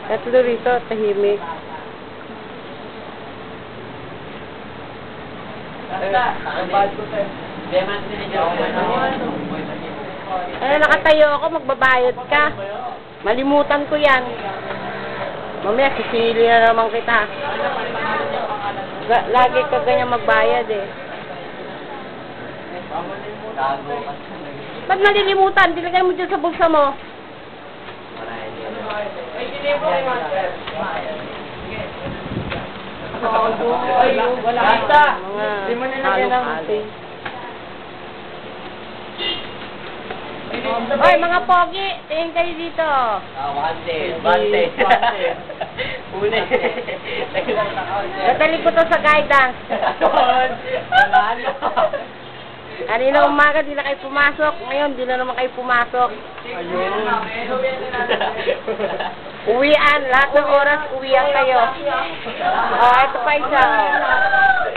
Tatlo rito, tahimik. Nakatayo ako, magbabayad ka. Malimutan ko yan. Mamaya, sisili na naman kita. Lagi ka ganyan magbayad eh. Ba't nalilimutan? Dilagay mo dyan sa bulsa mo. Wala kita. Hindi mo nilagyan ng Hoy, mga pogi, tingin kayo dito. Bante. Uli. Nadali ko to sa guidance. Kanina umaga, di na kayo pumasok. Ngayon, di na naman kayo pumasok. Uwian, lahat ng oras, uwian kayo. Ito pa isa.